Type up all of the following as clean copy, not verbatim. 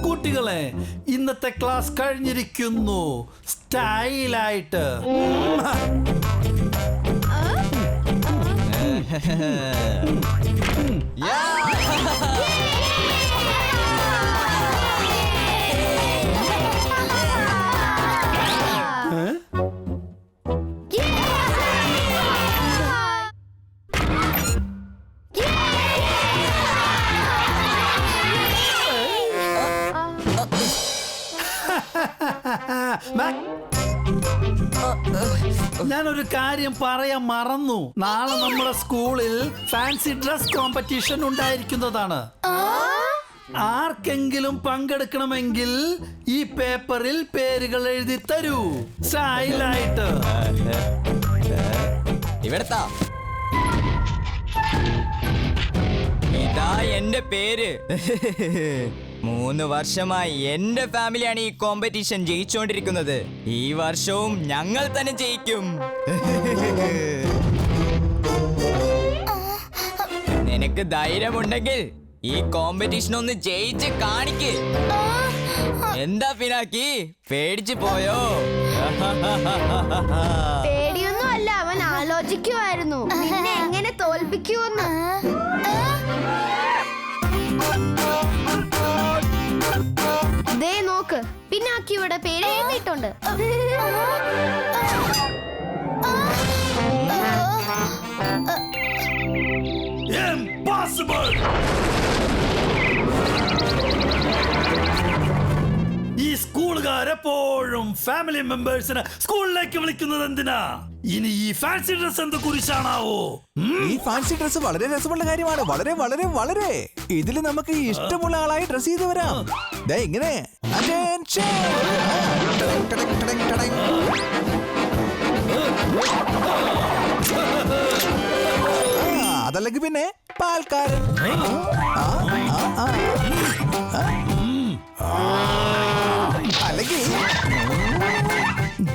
കുട്ടികളെ, ഇന്നത്തെ ക്ലാസ് കഴിഞ്ഞിരിക്കുന്നു. സ്റ്റൈലായിട്ട് ഞാനൊരു കാര്യം പറയാൻ മറന്നു. നാളെ നമ്മുടെ സ്കൂളിൽ ഫാൻസി ഡ്രസ് കോമ്പറ്റീഷൻ ഉണ്ടായിരിക്കുന്നതാണ്. ആർക്കെങ്കിലും പങ്കെടുക്കണമെങ്കിൽ ഈ പേപ്പറിൽ പേരുകൾ എഴുതി തരൂ, സ്റ്റൈലായിട്ട്. ഇവിടത്താ ഇതാ എന്റെ പേര്. 3 വർഷമായി എന്റെ ഫാമിലിയാണ് ഈ കോമ്പറ്റീഷൻ ജയിച്ചുകൊണ്ടിരിക്കുന്നത്. ഈ വർഷവും ഞങ്ങൾ തന്നെ ജയിക്കും. നിനക്ക് ധൈര്യമുണ്ടെങ്കിൽ ഈ കോമ്പറ്റീഷൻ ഒന്ന് ജയിച്ച് കാണിക്ക്. എന്താ പിനാക്കി, പേടിച്ചു പോയോ? പേടിയൊന്നും അല്ല, അവൻ ആലോചിക്കുമായിരുന്നു നിന്നെ എങ്ങനെ തോൽപ്പിക്കുമെന്ന്. ദേ നോക്ക്, പിന്നാക്കി ഇവിടെ പേര് എഴുതിയിട്ടുണ്ട്. Impossible! ഈ സ്കൂളുകാരെപ്പോഴും ഫാമിലി മെമ്പേഴ്സിനെ സ്കൂളിലേക്ക് വിളിക്കുന്നത് എന്തിനാ? ഇനി ഈ ഫാൻസി ഡ്രസ് എന്ത് കുറിച്ചാണാവോ? ഈ ഫാൻസി ഡ്രസ് വളരെ രസമുള്ള കാര്യമാണ്. വളരെ വളരെ വളരെ ഇതിൽ നമുക്ക് ഇഷ്ടമുള്ള ആളായി ഡ്രസ് ചെയ്ത് വരാം. ഇങ്ങനെ അതല്ലെങ്കിൽ പിന്നെ പാൽക്കാരൻ, അല്ലെങ്കിൽ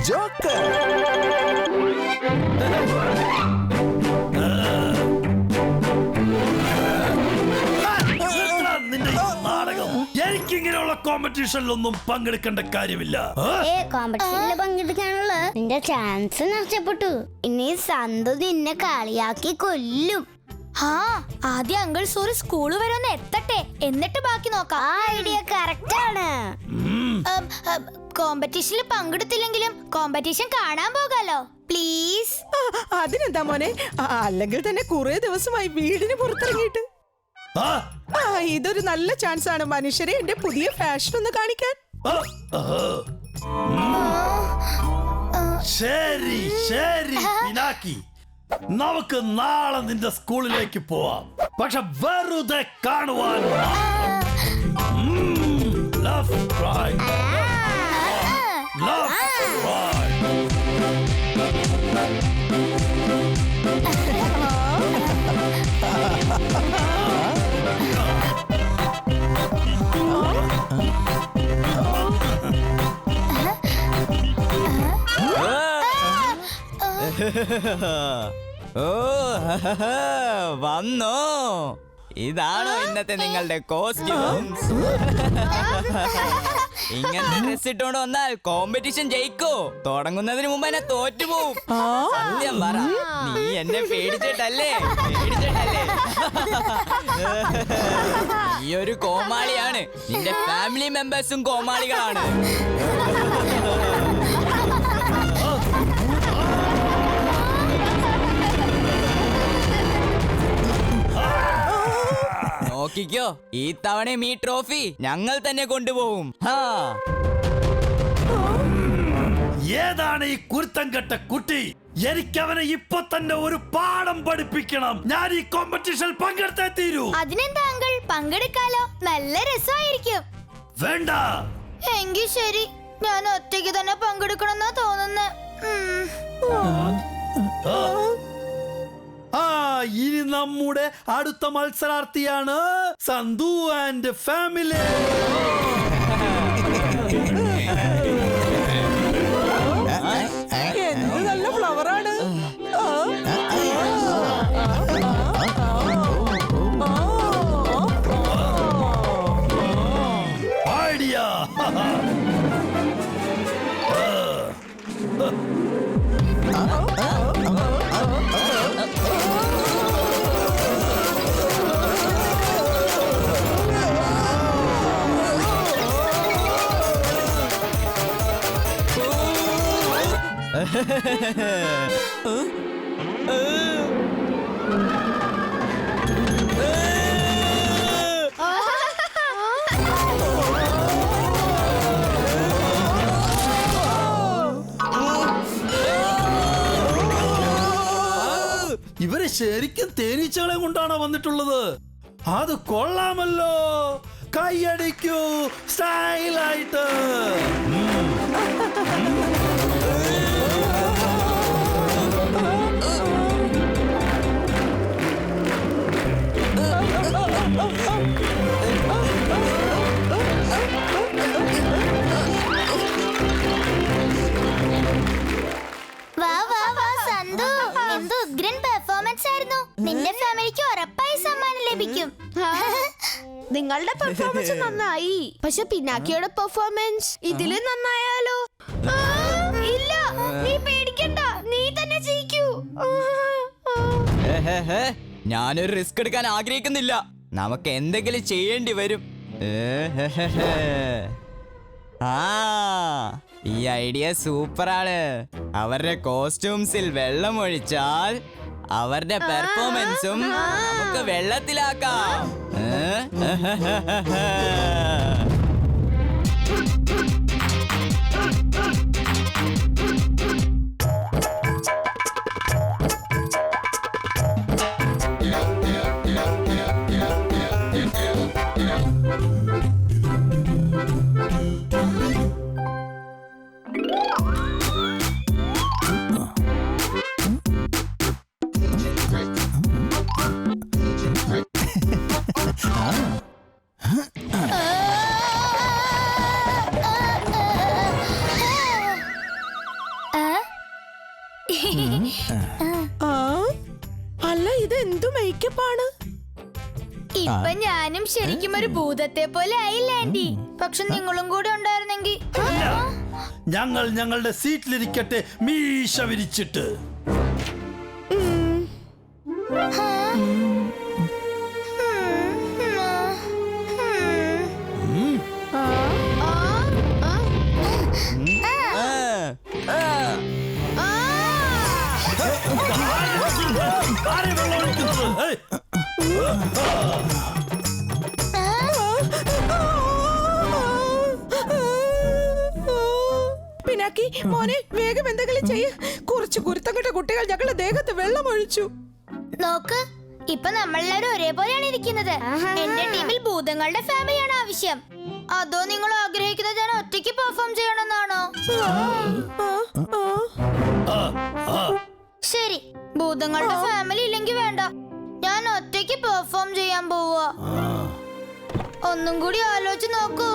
ജോക്കർ. എനിക്കിങ്ങനെയുള്ള കോമ്പറ്റീഷനിലൊന്നും പങ്കെടുക്കേണ്ട കാര്യമില്ല. കോമ്പറ്റീഷനിൽ പങ്കെടുക്കാനുള്ള നിന്റെ ചാൻസ് നഷ്ടപ്പെട്ടു. ഇനി സന്തു നിന്നെ കളിയാക്കി കൊല്ലും. ആദ്യം അങ്കിൾ സൂര്യ സ്കൂള് വരെ ഒന്ന് എത്തട്ടെ, എന്നിട്ട് ബാക്കി നോക്കാം. ആ ഐഡിയ കറക്റ്റ് ആണ്. കോമ്പറ്റീഷനിൽ പങ്കെടുത്തില്ലെങ്കിലും കോമ്പറ്റീഷൻ കാണാൻ പോകാലോ, പ്ലീസ്. അതിനെന്താ മോനെ, അല്ലെങ്കിൽ തന്നെ കുറെ ദിവസമായി വീടിന് പുറത്തിറങ്ങിയിട്ട്. ഇതൊരു നല്ല ചാൻസ് ആണ് മനുഷ്യരെ എന്റെ പുതിയ ഫാഷൻ ഒന്ന് കാണിക്കാൻ. ശരി ശരി പിനാക്കി, നമുക്ക് നാളെ നിന്റെ സ്കൂളിലേക്ക് പോവാം. പക്ഷെ വെറുതെ കാണുവാൻ. Left, right. Left, right. ഓ വന്നോ, ഇതാണോ ഇന്നത്തെ നിങ്ങളുടെ കോസ്റ്റ്യൂംസ്? ഇങ്ങനത്തെ ഡ്രസ് ഇട്ടോണ്ട് വന്നാൽ കോമ്പറ്റീഷൻ ജയിക്കോ? തുടങ്ങുന്നതിന് മുമ്പ് എന്നെ തോറ്റുപോകും. സത്യം പറ, നീ എന്നെ പേടിച്ചിട്ടല്ലേ? ഈ ഒരു കോമാളിയാണ്. നിന്റെ ഫാമിലി മെമ്പേഴ്സും കോമാളികളാണ്. നോക്കിക്കോ, ഈ തവണയും ഈ ട്രോഫി ഞങ്ങൾ തന്നെ കൊണ്ടുപോകും. ഏതാണ് ഈ കുരുത്തം കെട്ട കുട്ടി? എനിക്കവനെ ഇപ്പൊ തന്നെ ഒരു പാഠം പഠിപ്പിക്കണം. ഞാൻ ഈ കോമ്പറ്റീഷൻ പങ്കെടുത്തേ തീരൂ. അതിനെന്താ അങ്കിൾ, പങ്കെടുക്കാലോ, നല്ല രസമായിരിക്കും. വേണ്ട. എങ്കിൽ ശരി, ഞാൻ ഒറ്റയ്ക്ക് തന്നെ പങ്കെടുക്കണമെന്നാ തോന്നുന്നത്. ഇനി നമ്മുടെ അടുത്ത മത്സരാർത്ഥിയാണ് സന്തു ആൻഡ് ഫാമിലി. എന്ത് നല്ല ഫ്ലവറാണ്. ഇവര് ശരിക്കും തേനീച്ചകളെ കൊണ്ടാണോ വന്നിട്ടുള്ളത്? അത് കൊള്ളാമല്ലോ. കൈയടിക്കൂ സ്റ്റൈലായിട്ട്. വാ വാ വാ സന്തു, എന്ത് ഉഗ്രൻ പെർഫോമൻസ് ആയിരുന്നു. നിന്റെ ഫാമിലിക്ക് ഉറപ്പായി സമ്മാനം ലഭിക്കും. നിങ്ങളുടെ പെർഫോമൻസ് നന്നായി, പക്ഷെ പിന്നാക്കിയുടെ പെർഫോമൻസ് ഇതില് നന്നായാലോ? ഇല്ല, നീ പേടിക്കണ്ട, നീ തന്നെ ജയിക്കൂ. ഞാനൊരു റിസ്ക് എടുക്കാൻ ആഗ്രഹിക്കുന്നില്ല. നമുക്ക് എന്തെങ്കിലും ചെയ്യേണ്ടി വരും. ആ, ഈ ഐഡിയ സൂപ്പറാണ്. അവരുടെ കോസ്റ്റ്യൂംസിൽ വെള്ളം ഒഴിച്ചാൽ അവരുടെ പെർഫോമൻസും നമുക്ക് വെള്ളത്തിലാക്കാം. അല്ല, ഇത് എന്തു മേക്കപ്പാണ്? ഇപ്പൊ ഞാനും ശരിക്കും ഒരു ഭൂതത്തെ പോലെ ആയില്ല ആന്റി. പക്ഷെ നിങ്ങളും കൂടെ ഉണ്ടായിരുന്നെങ്കിൽ. ഞങ്ങൾ ഞങ്ങളുടെ സീറ്റിലിരിക്കട്ടെ, മീശ വിരിച്ചിട്ട്. ആരെ വെള്ളം ഒഴിക്കുന്നത്? ഏയ്! പിന്നാക്കി മോനെ, വേഗം എന്തെങ്കിലും ചെയ്യ്. കുറച്ച് കുരുത്തം കെട്ട കുട്ടികൾ ഞങ്ങളുടെ ദേഹത്ത് വെള്ളം ഒഴിച്ചു. നോക്ക്, ഇപ്പൊ നമ്മളെല്ലാരും ഒരേപോലെയാണ് ഇരിക്കുന്നത്. എന്റെ ടീമിൽ ഭൂതങ്ങളുടെ ഫാമിലിയാണ് ആവശ്യം. അതോ നിങ്ങൾ ആഗ്രഹിക്കുന്നത് ഞാൻ ഒറ്റയ്ക്ക് പെർഫോം ചെയ്യണമെന്നാണോ? ശരി, ഭൂതങ്ങളുടെ ഫാമിലി ഇല്ലെങ്കിൽ വേണ്ട, ഞാൻ ഒറ്റയ്ക്ക് പെർഫോം ചെയ്യാൻ പോവാ. ഒന്നും കൂടി ആലോചിച്ച് നോക്കൂ.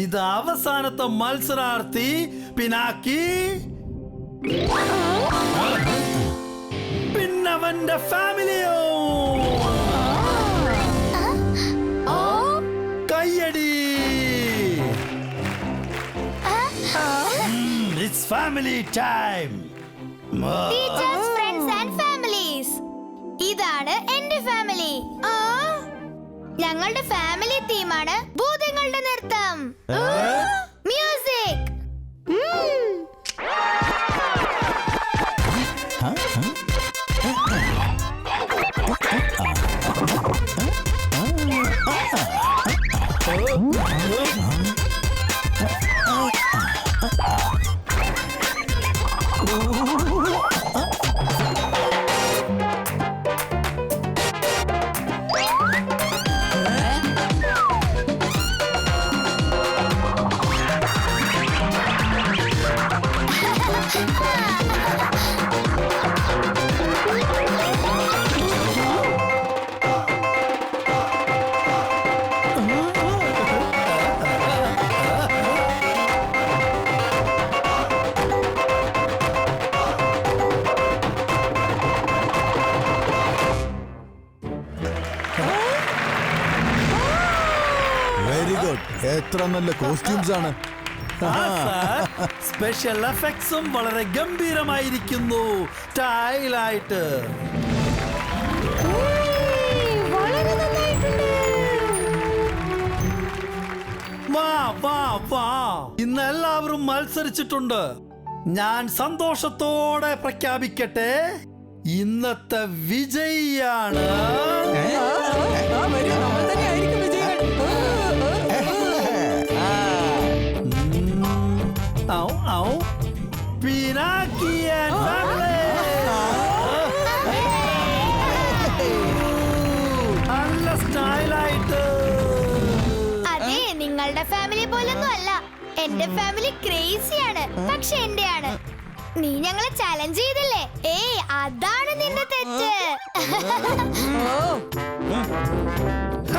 ഇത് അവസാനത്തെ മത്സരാർത്ഥി പിനാക്കി, പിന്നവന്റെ ഫാമിലിയോ. കയ്യടി. It's family time. Teachers, friends and families, ഇതാണ് എന്റെ ഫാമിലി. ഞങ്ങളുടെ ഫാമിലി തീമാണ് ഭൂതങ്ങളുടെ നൃത്തം. മ്യൂസിക്. Very good. എത്ര നല്ല കോസ്റ്റ്യൂംസ് ആണ്. സ്പെഷ്യൽ എഫക്ട്സും വളരെ ഗംഭീരമായിരിക്കുന്നു. സ്റ്റൈലായിട്ട്. വാ വാ വാ ഇന്ന് എല്ലാവരും മത്സരിച്ചിട്ടുണ്ട്. ഞാൻ സന്തോഷത്തോടെ പ്രഖ്യാപിക്കട്ടെ, ഇന്നത്തെ വിജയിയാണ് വരൂ, നമ്മൾ തന്നെയായിരിക്കും വിജയികൾ. ഔ, ഔ. Pinaki and family. നല്ല സ്റ്റൈലായിട്ട്. അതെ, നിങ്ങളുടെ ഫാമിലി പോലൊന്നും അല്ല. എന്റെ ഫാമിലി ക്രേസിയാണ്, പക്ഷെ എന്റെയാണ്. നീ ഞങ്ങളെ ചലഞ്ച് ചെയ്തില്ലേ? ഏയ്, അതാണ് നിന്റെ തെറ്റ്. ഓ, ഹ.